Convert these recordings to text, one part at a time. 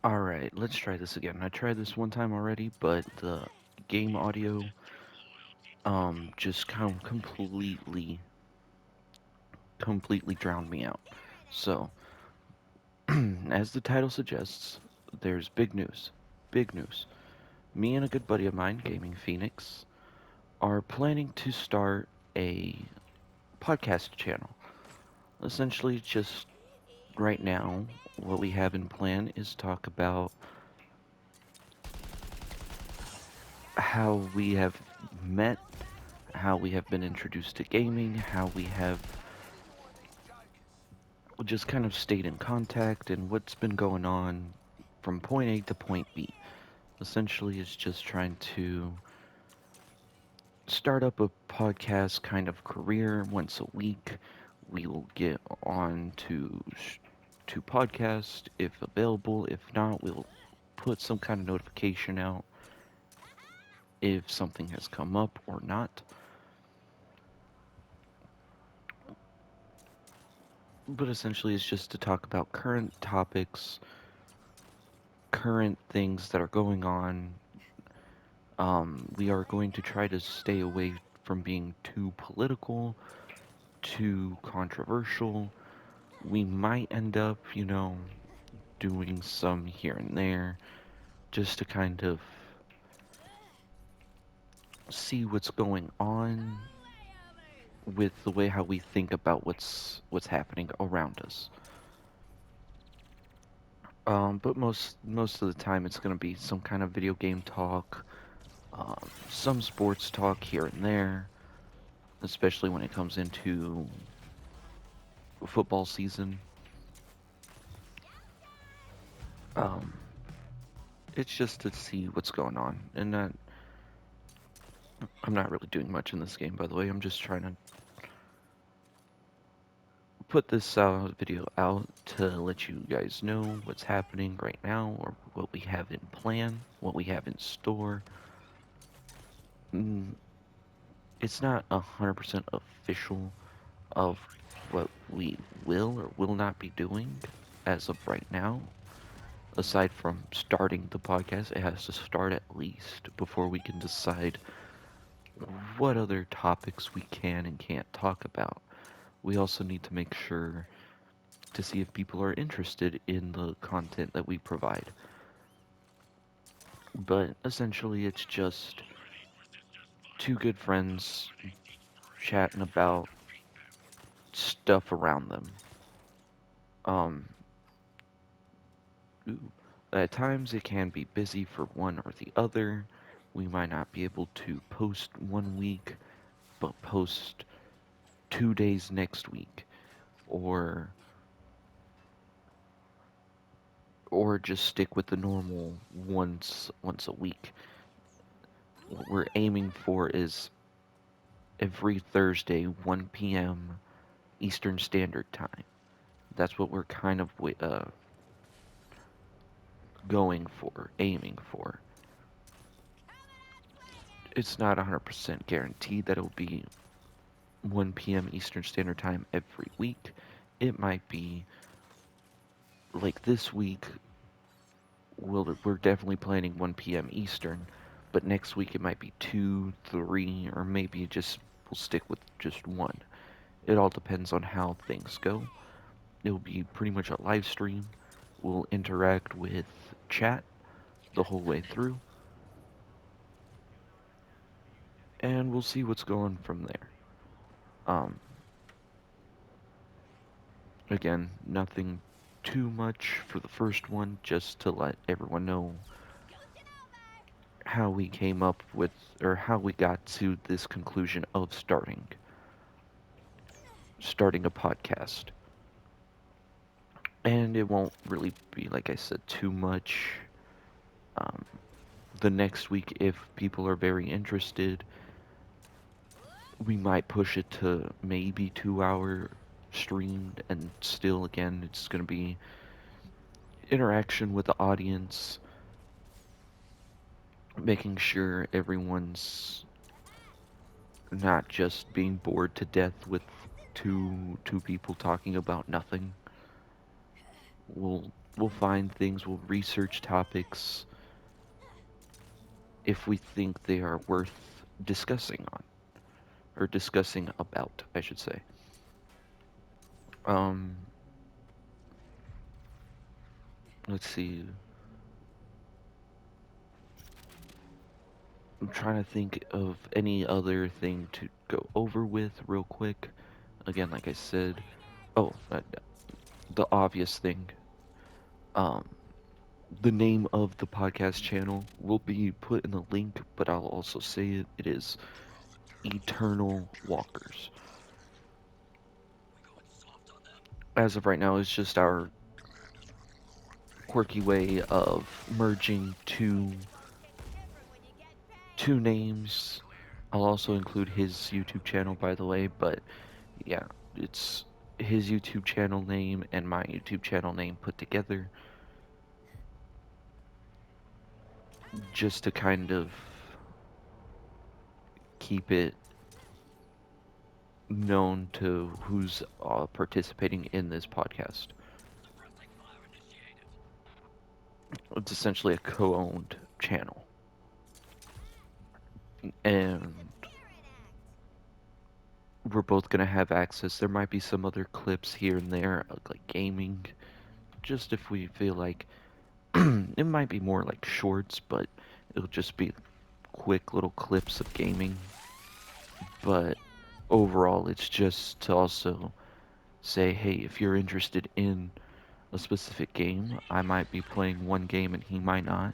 Alright, let's try this again. I tried this one time already, but the game audio just kind of completely drowned me out. So, as the title suggests, there's big news. Big news. Me and a good buddy of mine, Gaming Phoenix, are planning to start a podcast channel. Essentially, just right now, what we have in plan is talk about how we have met, how we have been introduced to gaming, how we have just kind of stayed in contact, and what's been going on from point A to point B. Essentially, it's just trying to start up a podcast kind of career once a week. We will get on to podcast if available. If not, we'll put some kind of notification out if something has come up or not. But essentially, it's just to talk about current topics, current things that are going on. We are going to try to stay away from being too political, too controversial. We might end up, doing some here and there just to kind of see what's going on with the way how we think about what's happening around us. But most of the time, it's going to be some kind of video game talk, some sports talk here and there, especially when it comes into football season. Um, it's just to see what's going on, and I'm not really doing much in this game, by the way. I'm just trying to put this video out to let you guys know what's happening right now, or what we have in plan, what we have in store. Mm, it's not 100% official of what we will or will not be doing as of right now. Aside from starting the podcast, it has to start at least before we can decide what other topics we can and can't talk about. We also need to make sure to see if people are interested in the content that we provide. But essentially, it's just two good friends chatting about stuff around them. Um, at times, it can be busy for one or the other. We might not be able to post one week, but post 2 days next week, or or just stick with the normal once a week. What we're aiming for is every Thursday, 1 p.m. Eastern Standard Time. That's what we're kind of going for, aiming for. It's not 100% guaranteed that it'll be 1 p.m. Eastern Standard Time every week. It might be like this week. We're definitely planning 1 p.m. Eastern, but next week it might be 2, 3, or maybe just we'll stick with just 1. It all depends on how things go. It'll be pretty much a live stream. We'll interact with chat the whole way through, and we'll see what's going from there. Um, Again, nothing too much for the first one, just to let everyone know how we came up with, or how we got to this conclusion of starting a podcast. And it won't really be, like I said, too much. Um, the next week, if people are very interested, we might push it to maybe 2 hour streamed, and still, again, it's going to be interaction with the audience, making sure everyone's not just being bored to death with two people talking about nothing. We'll We'll find things, we'll research topics if we think they are worth discussing on, or discussing about, I should say. Um, let's see. I'm trying to think of any other thing to go over with real quick. Again, like I said, oh, the obvious thing. Um, the name of the podcast channel will be put in the link, but I'll also say it. It is Eternal Walkers. As of right now, it's just our quirky way of merging two names. I'll also include his YouTube channel, by the way, but yeah, it's his YouTube channel name and my YouTube channel name put together just to kind of keep it known to who's participating in this podcast. It's essentially a co-owned channel, and we're both gonna have access. There might be some other clips here and there, like gaming, just if we feel like it might be more like shorts, but it'll just be quick little clips of gaming. But overall, it's just to also say, hey, if you're interested in a specific game, I might be playing one game and he might not,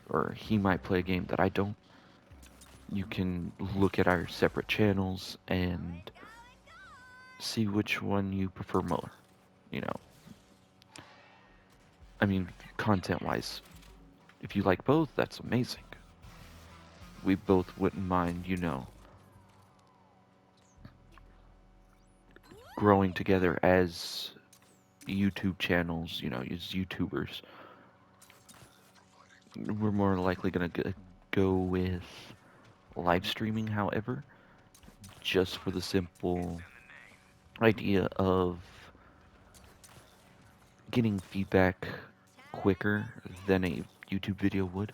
or he might play a game that I don't. You can look at our separate channels and see which one you prefer more. You know, I mean, content wise, if you like both, that's amazing. We both wouldn't mind, growing together as YouTube channels, as YouTubers. We're more likely going to go with live streaming, however, just for the simple idea of getting feedback quicker than a YouTube video would.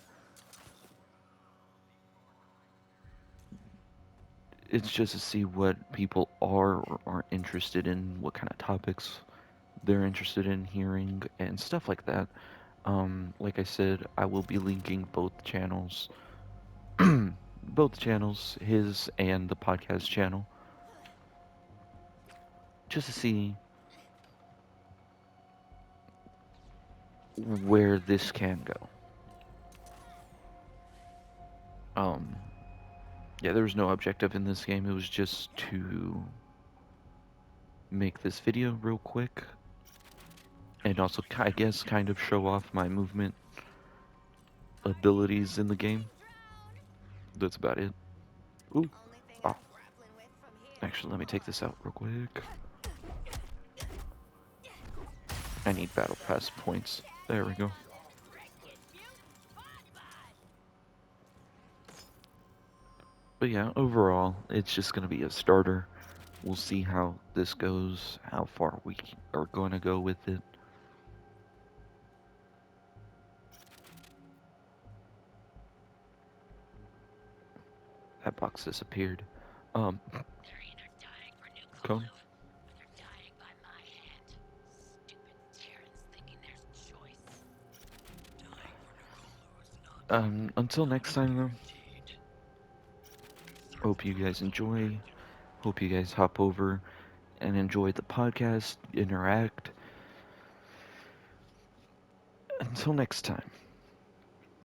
It's just to see what people are or aren't interested in, what kind of topics they're interested in hearing, and stuff like that. Like I said, I will be linking both channels, both channels, his and the podcast channel, just to see where this can go. Um, yeah, there was no objective in this game. It was just to make this video real quick, and also, I guess, kind of show off my movement abilities in the game. That's about it. Ooh. Oh. Actually, let me take this out real quick. I need battle pass points. There we go. But yeah, overall, it's just going to be a starter. We'll see how this goes, how far we are going to go with it. That box disappeared. Um, Cone? Until next time, though, hope you guys enjoy. Hope you guys hop over and enjoy the podcast, interact. Until next time.